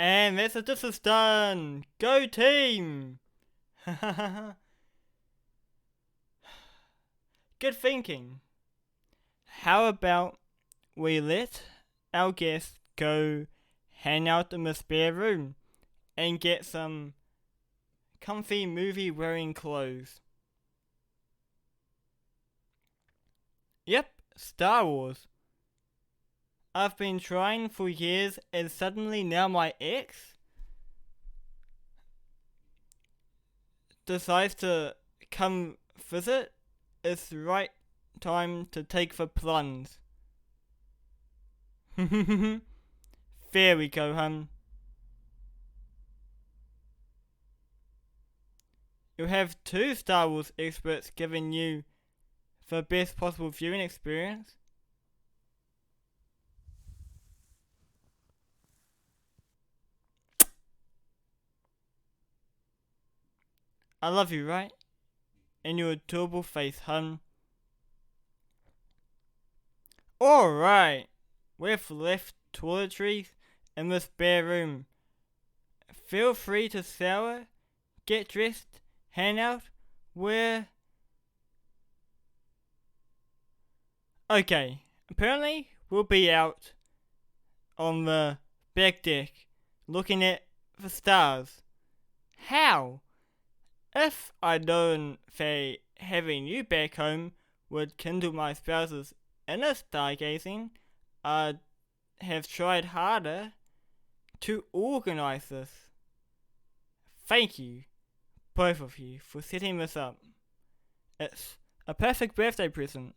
And this is done! Go team! Good thinking. How about we let our guests go hang out in the spare room and get some comfy movie wearing clothes? Yep, Star Wars. I've been trying for years and suddenly now my ex decides to come visit. It's the right time to take the plunge. There we go, hun. You have two Star Wars experts giving you the best possible viewing experience. I love you, right? And your adorable face, hun. Alright, we've left toiletries in the spare room. Feel free to shower, get dressed, hang out, where... Okay, apparently we'll be out on the back deck looking at the stars. How? If I'd known that having you back home would kindle my spouse's inner stargazing, I'd have tried harder to organize this. Thank you, both of you, for setting this up. It's a perfect birthday present.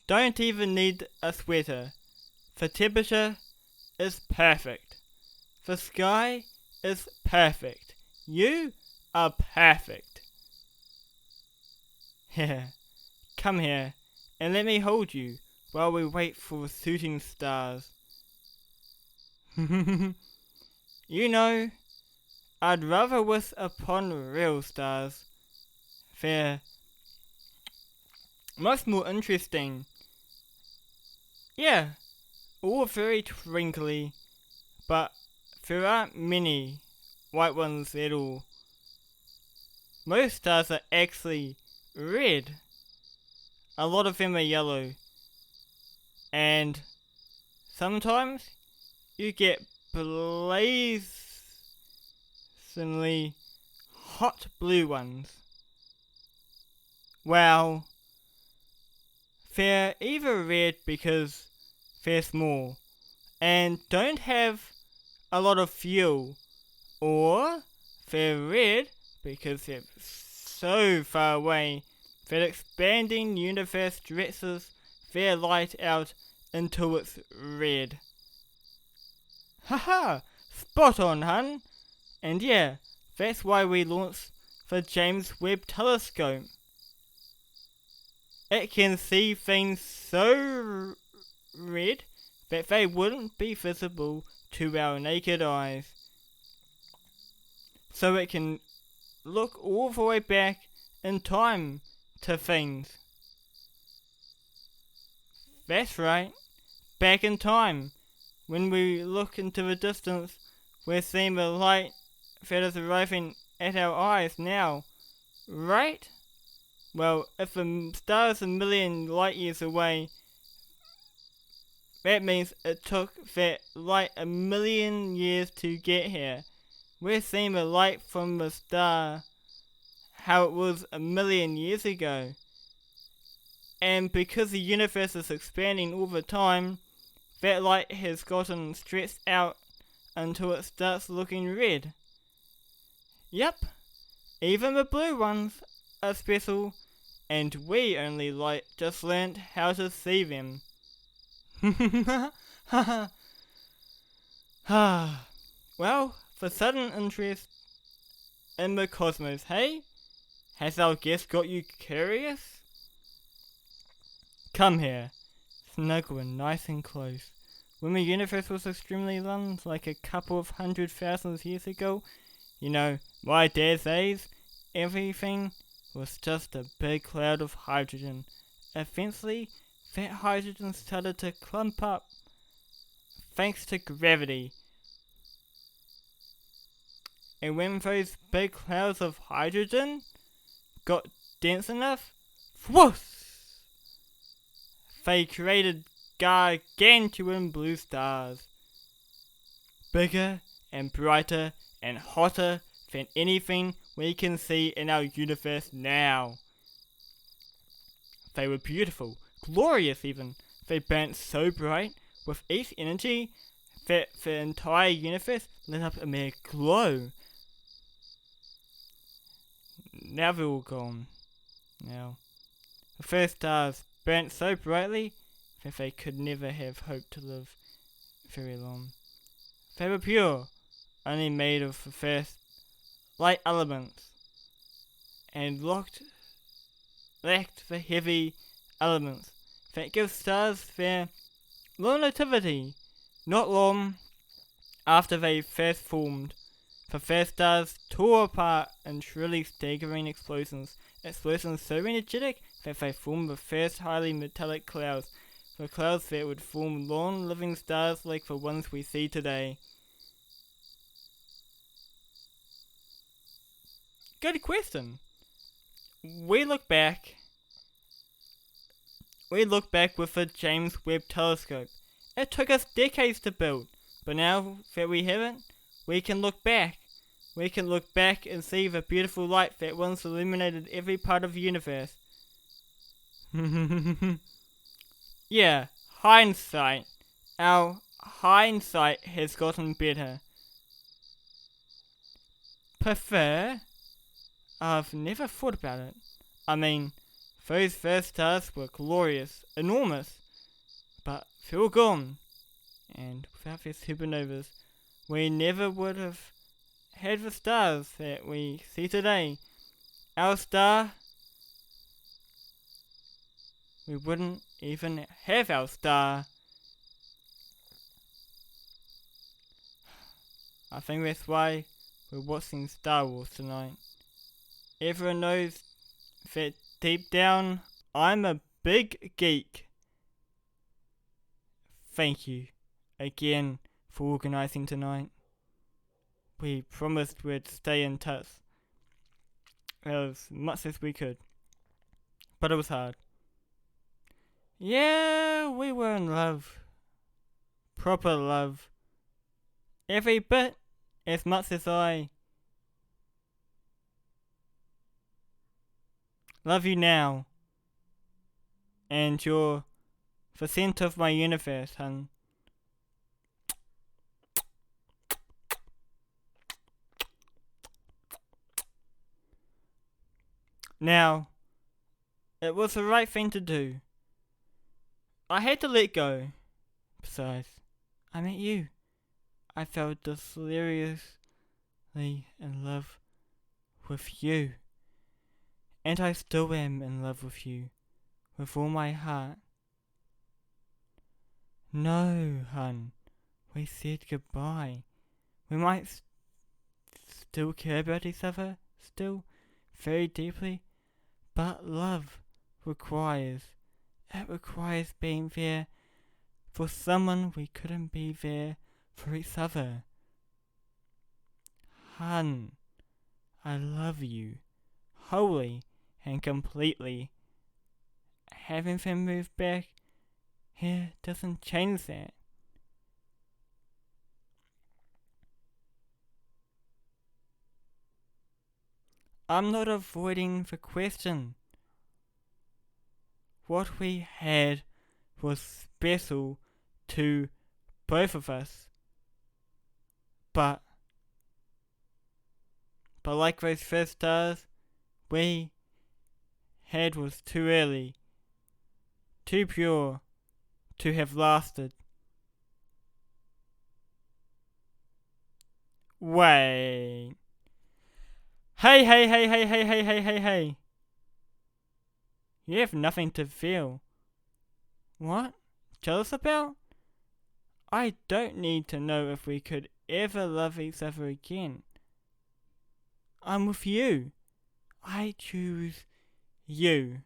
Don't even need a sweater. The temperature is perfect. The sky is perfect. You are perfect. Come here and let me hold you while we wait for the shooting stars. You know, I'd rather wish upon real stars. They're much more interesting. Yeah, all very twinkly, but there aren't many white ones at all. Most stars are actually red. A lot of them are yellow. And sometimes you get blazingly hot blue ones. Well, they're either red because they're small and don't have a lot of fuel, or they're red because they're so far away that expanding universe stretches their light out until it's red. Haha! Spot on, hun! And yeah, that's why we launched the James Webb Telescope. It can see things so red that they wouldn't be visible to our naked eyes. So it can look all the way back in time to things. That's right, back in time. When we look into the distance, we're seeing the light that is arriving at our eyes now, right? Well, if the star is a million light years away, that means it took that light a million years to get here. We're seeing the light from the star how it was a million years ago. And because the universe is expanding all the time, that light has gotten stretched out until it starts looking red. Yep, even the blue ones are special, and we only just learned how to see them. Well, for sudden interest in the cosmos, hey? Has our guest got you curious? Come here, snuggle in nice and close. When the universe was extremely young, like a couple of 100,000 years ago, you know, my dad's age, everything was just a big cloud of hydrogen. Eventually, that hydrogen started to clump up thanks to gravity. And when those big clouds of hydrogen got dense enough, whoosh, they created gargantuan blue stars. Bigger and brighter and hotter than anything we can see in our universe now. They were beautiful, glorious even. They burnt so bright with each energy that the entire universe lit up a mere glow. Now they're all gone. Now, the first stars burnt so brightly that they could never have hoped to live very long. They were pure, only made of the first light elements, and lacked the heavy elements that give stars their longevity. Not long after they first formed, the first stars tore apart in truly staggering explosions so energetic that they formed the first highly metallic clouds, the clouds that would form long living stars like the ones we see today. Good question. We look back with the James Webb Telescope. It took us decades to build, but now that we have it, we can look back. We can look back and see the beautiful light that once illuminated every part of the universe. Yeah, hindsight. Our hindsight has gotten better. Prefer? I've never thought about it. I mean, those first stars were glorious, enormous, but they're all gone. And without their supernovas, we never would have had the stars that we see today. Our star, we wouldn't even have our star. I think that's why we're watching Star Wars tonight. Everyone knows that deep down, I'm a big geek. Thank you again for organising tonight. We promised we'd stay in touch as much as we could, but it was hard. Yeah, we were in love. Proper love. Every bit as much as I love you now. And you're the centre of my universe, hun. Now, it was the right thing to do. I had to let go. Besides, I met you. I felt deliriously in love with you. And I still am in love with you, with all my heart. No, hun, we said goodbye. We might still care about each other, still, very deeply, but love requires being there for someone we couldn't be there for each other. Hun, I love you, wholly and completely. Having them move back here doesn't change that. I'm not avoiding the question. What we had was special to both of us. But like those first stars, we had was too early, too pure to have lasted. Wait. Hey. You have nothing to feel. What? Jealous about? I don't need to know if we could ever love each other again. I'm with you. I choose you.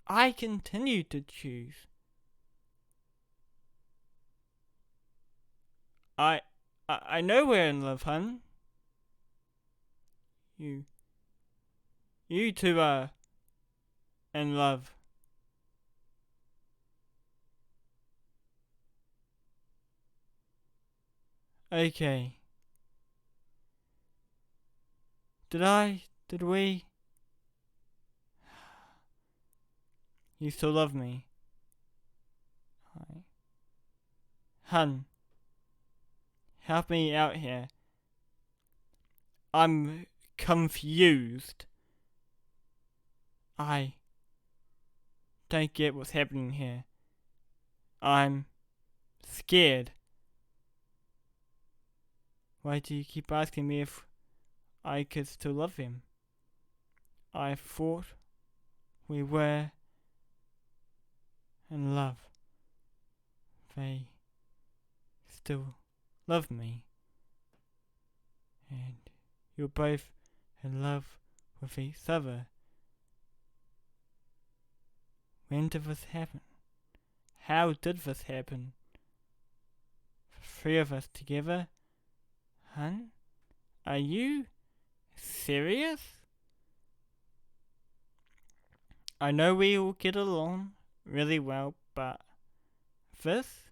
I continue to choose. I know we're in love, hun. You two are in love. Okay. Did we? You still love me? Hun, help me out here. I'm confused. I don't get what's happening here. I'm scared. Why do you keep asking me if I could still love him? I thought we were in love. They still love me. And you're both in love with each other. When did this happen? How did this happen? The three of us together? Hun? Are you serious? I know we all get along really well, but this?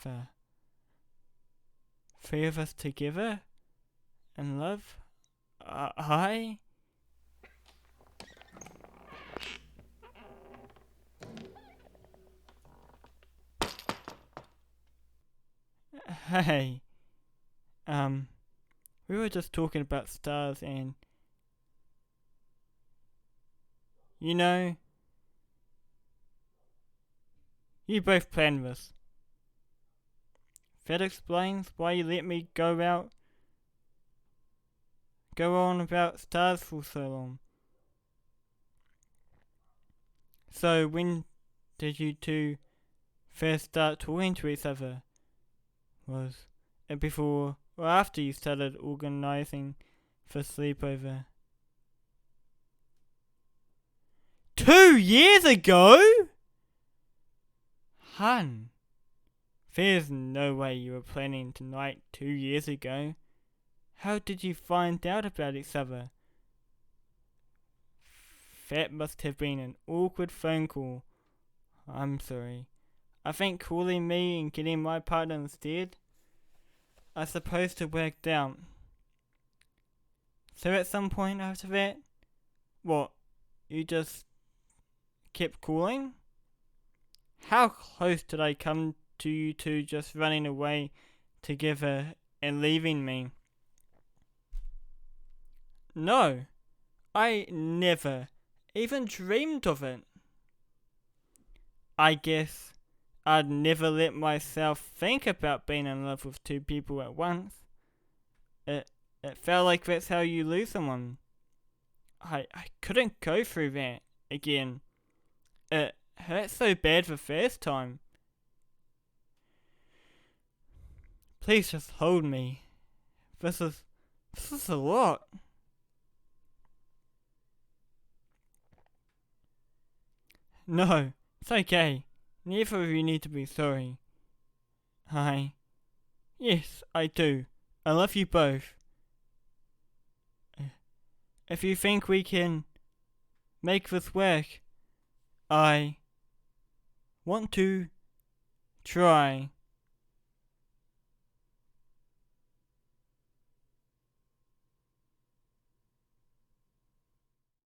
The three of us together? In love? I? Hey. We were just talking about stars and you know, you both planned this. That explains why you let me go on about stars for so long. So when did you two first start talking to each other? Was it before or after you started organizing for sleepover? 2 years ago? Hun, there's no way you were planning tonight 2 years ago. How did you find out about each other? That must have been an awkward phone call. I'm sorry. I think calling me and getting my partner instead are supposed to work out. So at some point after that, what, you just kept calling? How close did I come to you two just running away together and leaving me? No, I never even dreamed of it. I guess I'd never let myself think about being in love with two people at once. It felt like that's how you lose someone. I couldn't go through that again. It hurt so bad the first time. Please just hold me. This is a lot. No, it's okay. Neither of you need to be sorry. Yes, I do. I love you both. If you think we can make this work, I want to try.